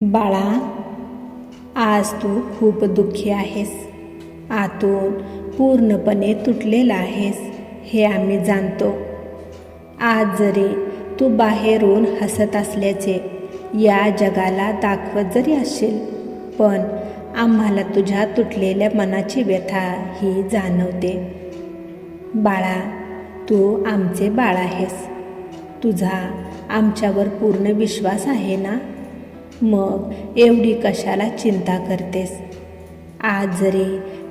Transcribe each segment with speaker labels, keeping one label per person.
Speaker 1: बाळा, आज तू खूप दुःखी आहेस. आतून पूर्णपणे तुटलेला आहेस हे आम्ही जाणतो. आज जरी तू बाहेरून हसत असल्याचे या जगाला दाखवत जरी असशील, पण आम्हाला तुझ्या तुटलेल्या मनाची व्यथा ही जाणवते. बाळा, तू आमचे बाळ आहेस. तुझा आमच्यावर पूर्ण विश्वास आहे ना? मग एवढी कशाला चिंता करतेस? आज जरी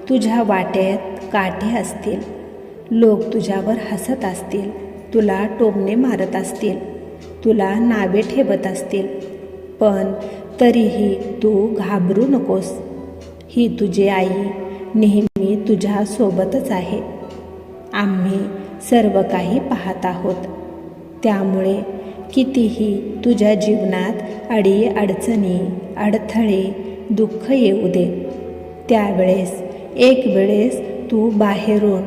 Speaker 1: तुझ्या वाटेत काटे असतील, लोक तुझ्यावर हसत असतील, तुला टोमणे मारत असतील, तुला नावे ठेवत असतील, पण तरीही तू घाबरू नकोस. ही तुझी आई नेहमी तुझ्या सोबतच आहे. आम्ही सर्व काही पाहत आहोत. त्यामुळे कितीही तुझ्या जीवनात अडचणी, अडथळे, दुःख येऊ दे, त्यावेळेस एक वेळेस तू बाहेरून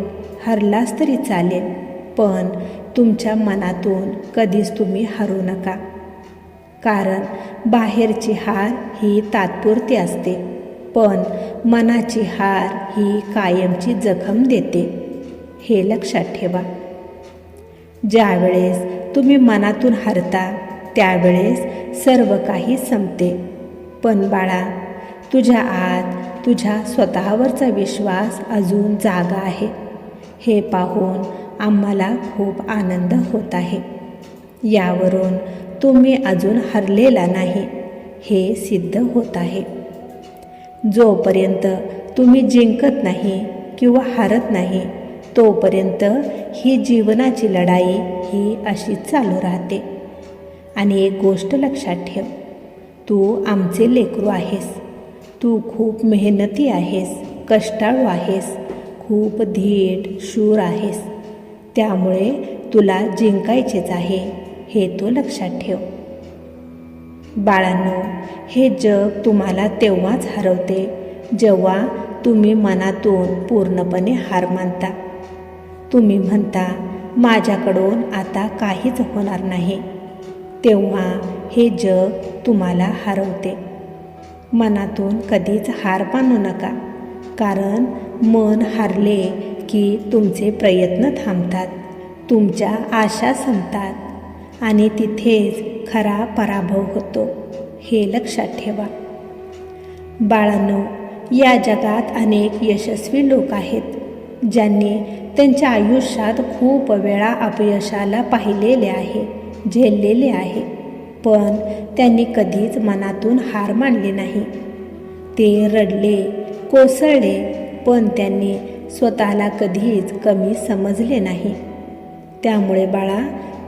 Speaker 1: हरलास तरी चालेल, पण तुमच्या मनातून कधीच तुम्ही हरू नका. कारण बाहेरची हार ही तात्पुरती असते, पण मनाची हार ही कायमची जखम देते. हे लक्षात ठेवा. ज्यावेळेस तुम्ही मनातून हरता त्यावेळेस सर्व काही संपते. पण बाळा, तुझ्या आत तुझ्या स्वतःवरचा विश्वास अजून जागा आहे. हे पाहून आम्हाला खूप आनंद होत आहे. यावरून तुम्ही अजून हरलेला नाही हे सिद्ध होत आहे. जोपर्यंत तुम्ही जिंकत नाही किंवा हारत नाही, तोपर्यंत ही जीवनाची लढाई ही अशीच चालू राहते. आणि एक गोष्ट लक्षात ठेव, तू आमचे लेकरू आहेस. तू खूप मेहनती आहेस, कष्टाळू आहेस, खूप धीट, शूर आहेस. त्यामुळे तुला जिंकायचेच आहे, हे तू लक्षात ठेव. बाळांनो, हे जग तुम्हाला तेव्हाच हरवते जेव्हा तुम्ही मनातून पूर्णपणे हार मानता. तुम्ही म्हणता, माझ्याकडून आता काहीच होणार नाही. तेव्हा हे जग तुम्हाला हरवते. मनातून कधीच हार मानू नका, कारण मन हारले की तुमचे प्रयत्न थांबतात, तुमच्या आशा संपतात आणि तिथेच खरा पराभव होतो. हे लक्षात ठेवा. बाळांनो, या जगात अनेक यशस्वी लोक आहेत ज्यांनी त्यांच्या आयुष्यात खूप वेळा अपयशाला पाहिलेले आहे, झेललेले आहे, पण त्यांनी कधीच मनातून हार मानली नाही. ते रडले, कोसळले, पण त्यांनी स्वतःला कधीच कमी समजले नाही. त्यामुळे बाळा,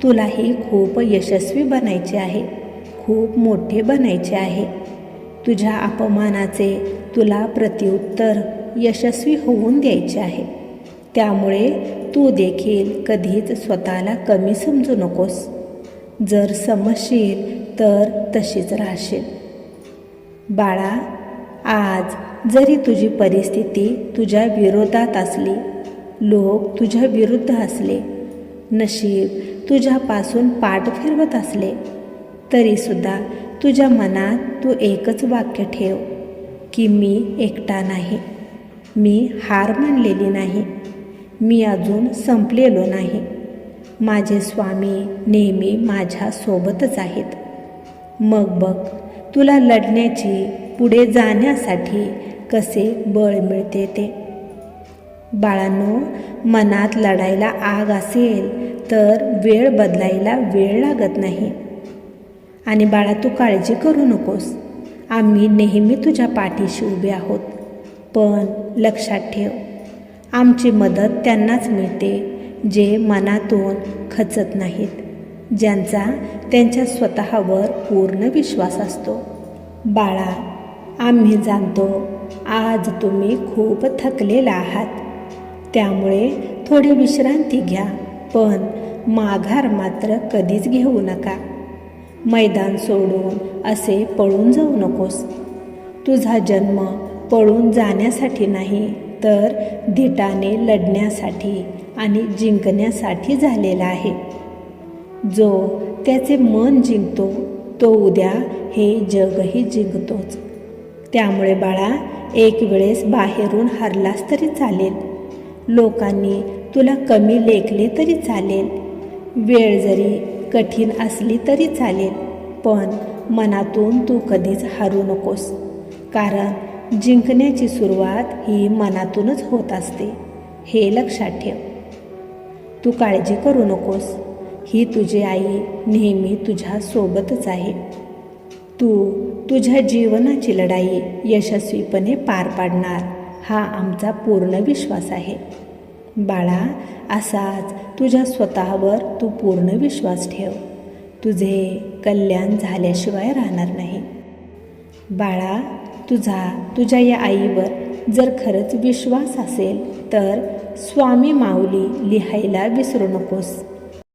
Speaker 1: तुलाही खूप यशस्वी बनायचे आहे, खूप मोठे बनायचे आहे. तुझ्या अपमानाचे तुला प्रत्युत्तर यशस्वी होऊन द्यायचे आहे. त्यामुळे तू देखील कधीच स्वतःला कमी समजू नकोस. जर समजशील तर तशीच राहशील. बाळा, आज जरी तुझी परिस्थिती तुझ्या विरोधात असली, लोक तुझ्या विरुद्ध असले, नशीब तुझ्यापासून पाठ फिरवत असले, तरीसुद्धा तुझ्या मनात तू एकच वाक्य ठेव की मी एकटा नाही, मी हार मानलेली नाही, मी अजून संपलेलो नाही. माझे स्वामी नेहमी माझ्या सोबतच आहेत. मग बघ, तुला लढण्याची, पुढे जाण्यासाठी कसे बळ मिळते ते. बाळांनो, मनात लढायला आग असेल तर वेळ बदलायला वेळ लागत नाही. आणि बाळा, तू काळजी करू नकोस. आम्ही नेहमी तुझ्या पाठीशी उभे आहोत. पण लक्षात ठेव, आमची मदत त्यांनाच मिळते जे मनातून खचत नाहीत, ज्यांचा त्यांच्या स्वतःवर पूर्ण विश्वास असतो. बाळा, आम्ही जाणतो आज तुम्ही खूप थकलेला आहात. त्यामुळे थोडी विश्रांती घ्या, पण माघार मात्र कधीच घेऊ नका. मैदान सोडून असे पळून जाऊ नकोस. तुझा जन्म पळून जाण्यासाठी नाही, तर धीटाने लढण्यासाठी आणि जिंकण्यासाठी झालेला आहे. जो त्याचे मन जिंकतो तो उद्या हे जगही जिंकतोच. त्यामुळे बाळा, एक वेळेस बाहेरून हरलास तरी चालेल, लोकांनी तुला कमी लेखले तरी चालेल, वेळ जरी कठीण असली तरी चालेल, पण मनातून तू कधीच हरू नकोस. कारण जिंकण्याची सुरुवात ही मनातूनच होत असते, हे लक्षात ठेव. तू काळजी करू नकोस, ही तुझी आई नेहमी तुझ्या सोबतच आहे. तू तुझ्या जीवनाची लढाई यशस्वीपणे पार पाडणार, हा आमचा पूर्ण विश्वास आहे. बाळा, असाच तुझ्या स्वतःवर तू पूर्ण विश्वास ठेव. तुझे कल्याण झाल्याशिवाय राहणार नाही. बाळा, तुझ्या या आईवर जर खरंच विश्वास असेल तर स्वामी माऊली लिहायला विसरू नकोस.